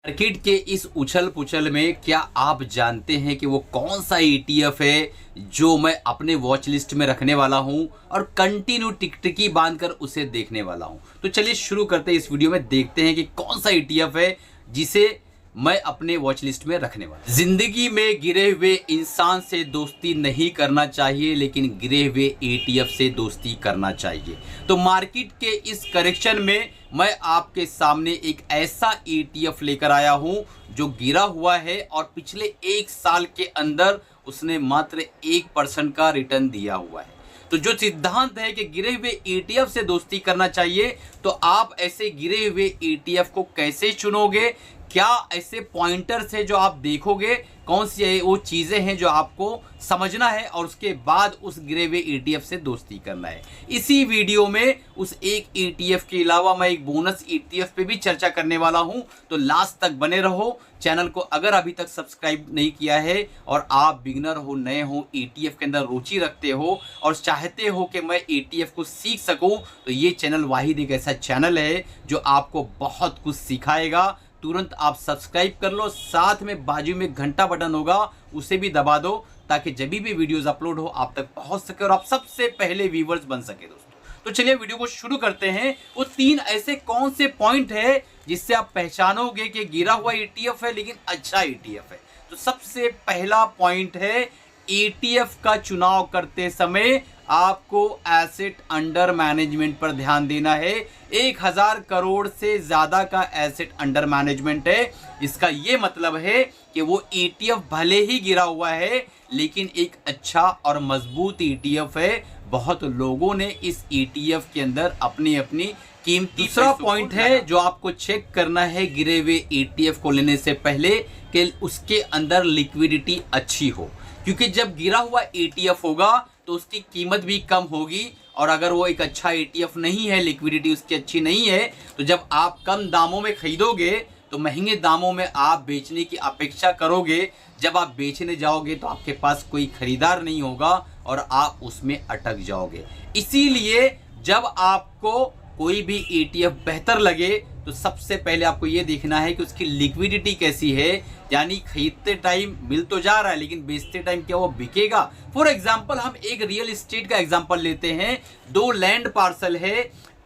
Market के इस उछल पुछल में क्या आप जानते हैं कि वो कौन सा ETF है जो मैं अपने वॉच लिस्ट में रखने वाला हूं और कंटिन्यू टिकटिकी बांधकर उसे देखने वाला हूं। तो चलिए शुरू करते हैं। इस वीडियो में देखते हैं कि कौन सा ETF है जिसे मैं अपने वॉच लिस्ट में रखने वाला। जिंदगी में गिरे हुए इंसान से दोस्ती नहीं करना चाहिए, लेकिन गिरे हुए ETF से दोस्ती करना चाहिए। तो मार्केट के इस करेक्शन में मैं आपके सामने एक ऐसा ETF लेकर आया हूं जो गिरा हुआ है और पिछले 1 साल के अंदर उसने मात्र 1% का रिटर्न दिया हुआ है। तो जो सिद्धांत है कि गिरे हुए ETF से दोस्ती करना चाहिए, तो आप ऐसे गिरे हुए ETF को कैसे चुनोगे, क्या ऐसे पॉइंटर्स है जो आप देखोगे, कौन सी वो चीजें हैं जो आपको समझना है और उसके बाद उस गिरे हुए ETF से दोस्ती करना है। इसी वीडियो में उस एक ETF के अलावा मैं एक बोनस ETF पे भी चर्चा करने वाला हूं, तो लास्ट तक बने रहो। चैनल को अगर अभी तक सब्सक्राइब नहीं किया है और आप बिगिनर हो, नए हो, ETF के अंदर रुचि रखते हो और चाहते हो कि मैं ETF को सीख सकूं, तो ये चैनल वाहिद एक ऐसा चैनल है जो आपको बहुत कुछ सिखाएगा। तुरंत आप सब्सक्राइब कर लो, साथ में बाजू में घंटा बटन होगा उसे भी दबा दो, ताकि जब भी वीडियोस अपलोड हो आप तक पहुंच सके और आप सबसे पहले व्यूवर्स बन सके दोस्तों। तो चलिए वीडियो को शुरू करते हैं। वो 3 ऐसे कौन से पॉइंट है जिससे आप पहचानोगे कि गिरा हुआ ETF है लेकिन अच्छा ETF है। तो सबसे पहला पॉइंट है, ETF का चुनाव करते समय आपको एसेट अंडर मैनेजमेंट पर ध्यान देना है। 1000 करोड़ से ज्यादा का एसेट अंडर मैनेजमेंट है। इसका यह मतलब है कि वो ETF भले ही गिरा हुआ है लेकिन एक अच्छा और मजबूत ETF है। बहुत लोगों ने इस ETF के अंदर अपनी अपनी कीमती। दूसरा पॉइंट है जो आपको चेक करना है गिरे हुए ETF को लेने से पहले कि उसके अंदर लिक्विडिटी अच्छी हो, क्योंकि जब गिरा हुआ ETF होगा तो उसकी कीमत भी कम होगी, और अगर वो एक अच्छा ETF नहीं है, लिक्विडिटी उसकी अच्छी नहीं है, तो जब आप कम दामों में खरीदोगे तो महंगे दामों में आप बेचने की अपेक्षा करोगे। जब आप बेचने जाओगे तो आपके पास कोई खरीदार नहीं होगा और आप उसमें अटक जाओगे। इसीलिए जब आपको कोई भी ETF बेहतर लगे तो सबसे पहले आपको यह देखना है कि उसकी लिक्विडिटी कैसी है, यानी खरीदते टाइम मिल तो जा रहा है लेकिन बेचते टाइम क्या वो बिकेगा। फॉर एग्जांपल हम एक रियल एस्टेट का एग्जांपल लेते हैं। 2 लैंड पार्सल है,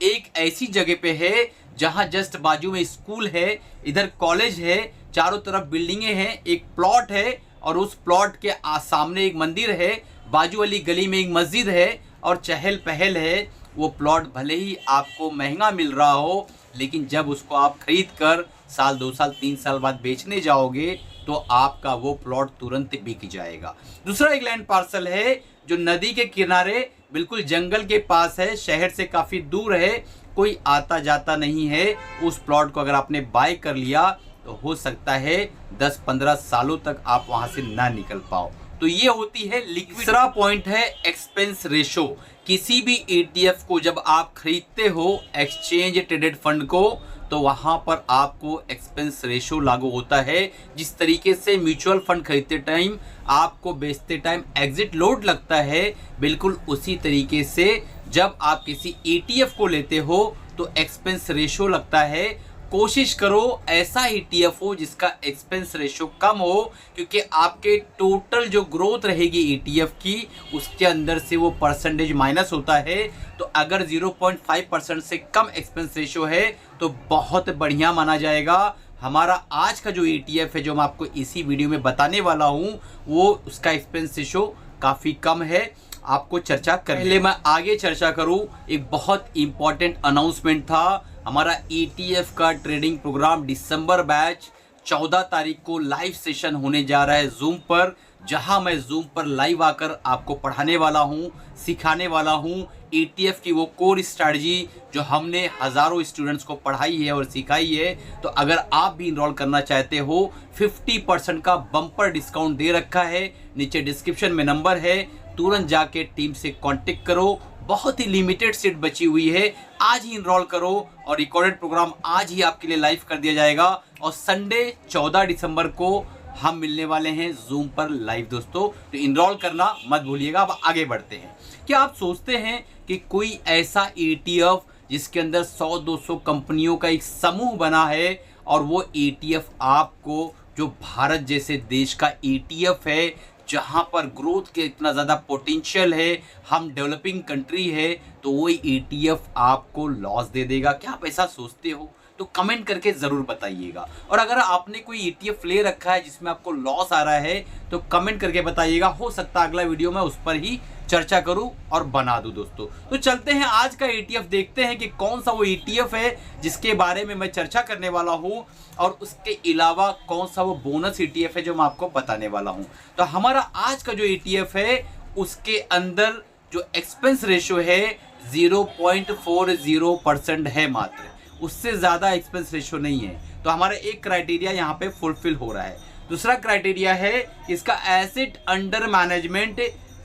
एक ऐसी जगह पे है जहां जस्ट बाजू में स्कूल है, इधर कॉलेज है, चारों तरफ बिल्डिंगें हैं, एक प्लॉट है और उस प्लॉट के सामने एक मंदिर है, बाजू वाली गली में एक मस्जिद है और चहल पहल है। वो प्लॉट भले ही आपको महंगा मिल रहा हो, लेकिन जब उसको आप खरीद कर साल 2 साल 3 साल बाद बेचने जाओगे तो आपका वो प्लॉट तुरंत बिक जाएगा। दूसरा एक लैंड पार्सल है जो नदी के किनारे बिल्कुल जंगल के पास है, शहर से काफी दूर है, कोई आता जाता नहीं है। उस प्लॉट को अगर आपने बाय कर लिया तो हो सकता है 10-15 सालों तक आप वहां से ना निकल पाओ। तो ये होती है लिक्विड। तीसरा पॉइंट है एक्सपेंस रेशो। किसी भी ETF को जब आप खरीदते हो एक्सचेंज ट्रेडेड फंड को, तो वहां पर आपको एक्सपेंस रेशो लागू होता है। जिस तरीके से म्यूचुअल फंड खरीदते टाइम आपको बेचते टाइम एग्जिट लोड लगता है, बिल्कुल उसी तरीके से जब आप किसी ETF को लेते हो तो एक्सपेंस रेशो लगता है। कोशिश करो ऐसा ETF हो जिसका एक्सपेंस रेशो कम हो, क्योंकि आपके टोटल जो ग्रोथ रहेगी ETF की उसके अंदर से वो परसेंटेज माइनस होता है। तो अगर 0.5% से कम एक्सपेंस रेशो है तो बहुत बढ़िया माना जाएगा। हमारा आज का जो ETF है जो मैं आपको इसी वीडियो में बताने वाला हूँ, वो उसका एक्सपेंस रेशो काफ़ी कम है। आपको चर्चा कर, पहले मैं आगे चर्चा करूं, एक बहुत इंपॉर्टेंट अनाउंसमेंट था। हमारा ETF का ट्रेडिंग प्रोग्राम दिसंबर बैच 14 तारीख को लाइव सेशन होने जा रहा है जूम पर, जहां मैं जूम पर लाइव आकर आपको पढ़ाने वाला हूं, सिखाने वाला हूं ETF की वो कोर स्ट्रैटेजी जो हमने हजारों स्टूडेंट्स को पढ़ाई है और सिखाई है। तो अगर आप भी इनरोल करना चाहते हो, 50% का बम्पर डिस्काउंट दे रखा है, नीचे डिस्क्रिप्शन में नंबर है, तुरंत जाके टीम से कांटेक्ट करो। बहुत ही लिमिटेड सीट बची हुई है, आज ही इनरोल करो और रिकॉर्डेड प्रोग्राम आज ही आपके लिए लाइव कर दिया जाएगा। और संडे 14 दिसंबर को हम मिलने वाले हैं जूम पर लाइव दोस्तों, तो इनरोल करना मत भूलिएगा। अब आगे बढ़ते हैं। क्या आप सोचते हैं कि कोई ऐसा ETF जिसके अंदर 100-200 कंपनियों का एक समूह बना है और वो ETF आपको जो भारत जैसे देश का ETF है, जहाँ पर ग्रोथ के इतना ज़्यादा पोटेंशियल है, हम डेवलपिंग कंट्री है, तो वो ETF आपको लॉस दे देगा। क्या आप ऐसा सोचते हो? तो कमेंट करके ज़रूर बताइएगा। और अगर आपने कोई ETF ले रखा है जिसमें आपको लॉस आ रहा है तो कमेंट करके बताइएगा। हो सकता है अगला वीडियो में उस पर ही चर्चा करूं और बना दूं दोस्तों। तो चलते हैं आज का ETF देखते हैं कि कौन सा वो ETF है जिसके बारे में मैं चर्चा करने वाला हूं, और उसके अलावा कौन सा वो बोनस ETF है जो मैं आपको बताने वाला हूं। तो हमारा आज का जो ETF है उसके अंदर जो एक्सपेंस रेशियो है 0.40% है मात्र, उससे ज़्यादा एक्सपेंस रेशियो नहीं है। तो हमारा एक क्राइटेरिया यहाँ पे फुलफिल हो रहा है। दूसरा क्राइटेरिया है इसका एसेट अंडर मैनेजमेंट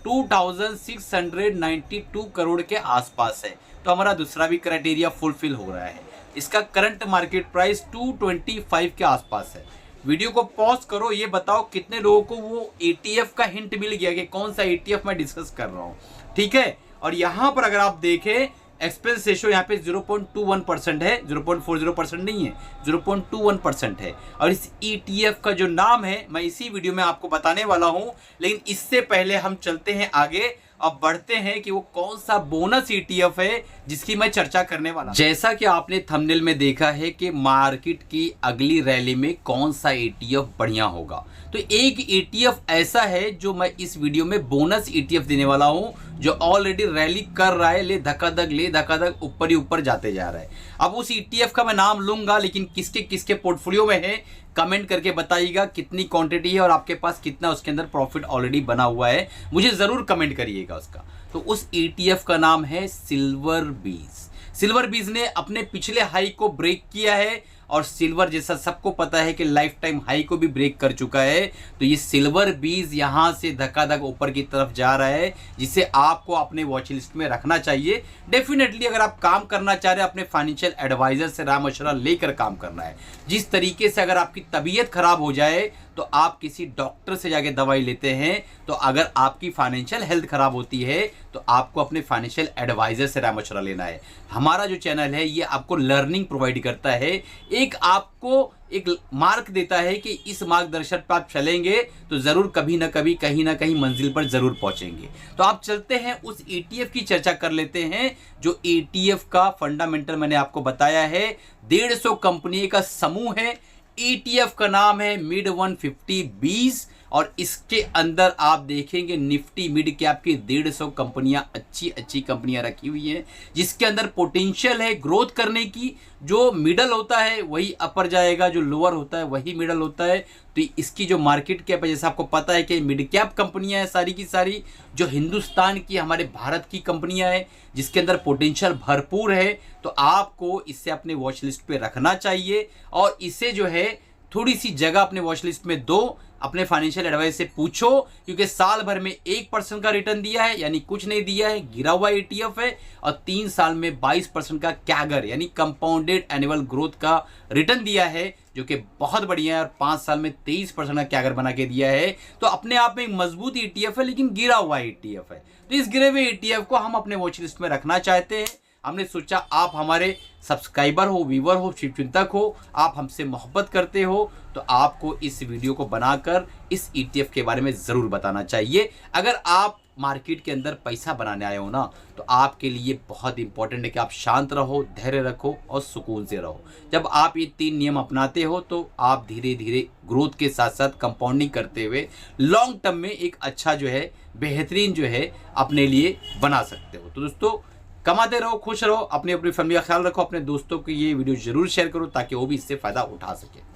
2692 करोड़ के आसपास है। तो हमारा दूसरा भी क्राइटेरिया फुलफिल हो रहा है। इसका करंट मार्केट प्राइस 225 के आसपास है। वीडियो को पॉज करो, ये बताओ कितने लोगों को वो ETF का हिंट मिल गया कि कौन सा ETF मैं डिस्कस कर रहा हूँ, ठीक है। और यहाँ पर अगर आप देखें एक्सपेंस रेशियो यहाँ पे 0.21% है, 0.40% नहीं है, 0.21% है। और इस ETF का जो नाम है मैं इसी वीडियो में आपको बताने वाला हूँ, लेकिन इससे पहले हम चलते हैं आगे अब बढ़ते हैं कि वो कौन सा बोनस ETF है जिसकी मैं चर्चा करने वाला हूं। जैसा कि आपने थंबनेल में देखा है कि मार्केट की अगली रैली में कौन सा ETF बढ़िया होगा, तो एक ETF ऐसा है जो मैं इस वीडियो में बोनस ETF देने वाला हूं, जो ऑलरेडी रैली कर रहा है, ले धक्का-धक ऊपर ही ऊपर जाते जा रहा है। अब उस ETF का मैं नाम लूंगा, लेकिन किसके किसके पोर्टफोलियो में है कमेंट करके बताइएगा, कितनी क्वांटिटी है और आपके पास कितना उसके अंदर प्रॉफिट ऑलरेडी बना हुआ है, मुझे जरूर कमेंट करिएगा उसका। तो उस ETF का नाम है सिल्वर बीज। सिल्वर बीज ने अपने पिछले हाई को ब्रेक किया है, और सिल्वर जैसा सबको पता है कि लाइफ टाइम हाई को भी ब्रेक कर चुका है। तो ये सिल्वर बीज यहाँ से धक्का-धक ऊपर की तरफ जा रहा है, जिसे आपको अपने वॉच लिस्ट में रखना चाहिए। डेफिनेटली अगर आप काम करना चाह रहे हैं, अपने फाइनेंशियल एडवाइजर से राय मशवरा लेकर काम करना है। जिस तरीके से अगर आपकी तबीयत खराब हो जाए तो आप किसी डॉक्टर से जाके दवाई लेते हैं, तो अगर आपकी फाइनेंशियल हेल्थ खराब होती है तो आपको अपने फाइनेंशियल एडवाइजर से राय मशवरा लेना है। हमारा जो चैनल है ये आपको लर्निंग प्रोवाइड करता है, एक आपको एक मार्क देता है कि इस मार्गदर्शन पर आप चलेंगे तो जरूर कभी ना कभी कहीं ना कहीं मंजिल पर जरूर पहुंचेंगे। तो आप चलते हैं उस ETF की चर्चा कर लेते हैं। जो ETF का फंडामेंटल मैंने आपको बताया है, 150 कंपनी का समूह है। ETF का नाम है मिड 150 और इसके अंदर आप देखेंगे निफ्टी मिड कैप की 150 कंपनियां, अच्छी कंपनियां रखी हुई हैं, जिसके अंदर पोटेंशियल है ग्रोथ करने की। जो मिडल होता है वही अपर जाएगा, जो लोअर होता है वही मिडल होता है। तो इसकी जो मार्केट कैप है, जैसे आपको पता है कि मिड कैप कंपनियां हैं सारी की सारी, जो हिंदुस्तान की हमारे भारत की कंपनियां हैं, जिसके अंदर पोटेंशियल भरपूर है। तो आपको इसे अपने वॉच लिस्ट पे रखना चाहिए, और इसे जो है थोड़ी सी जगह अपने वॉच लिस्ट में दो। अपने फाइनेंशियल एडवाइस से पूछो, क्योंकि साल भर में 1% का रिटर्न दिया है, यानी कुछ नहीं दिया है, गिरा हुआ ETF है। और 3 साल में 22% का कैगर यानी कंपाउंडेड एनुअल ग्रोथ का रिटर्न दिया है, जो कि बहुत बढ़िया है। और 5 साल में 23% का कैगर बना के दिया है। तो अपने आप में एक मजबूत ETF है, लेकिन गिरा हुआ ETF है। तो इस गिरे हुए ETF को हम अपने वॉच लिस्ट में रखना चाहते हैं। हमने सोचा आप हमारे सब्सक्राइबर हो, व्यूवर हो, शुभचिंतक हो, आप हमसे मोहब्बत करते हो, तो आपको इस वीडियो को बनाकर इस ETF के बारे में ज़रूर बताना चाहिए। अगर आप मार्केट के अंदर पैसा बनाने आए हो ना, तो आपके लिए बहुत इंपॉर्टेंट है कि आप शांत रहो, धैर्य रखो और सुकून से रहो। जब आप ये 3 नियम अपनाते हो तो आप धीरे धीरे ग्रोथ के साथ साथ कंपाउंडिंग करते हुए लॉन्ग टर्म में एक अच्छा जो है बेहतरीन जो है अपने लिए बना सकते हो। तो दोस्तों कमाते रहो, खुश रहो, अपनी फैमिली का ख्याल रखो, अपने दोस्तों को ये वीडियो जरूर शेयर करो ताकि वो भी इससे फ़ायदा उठा सके।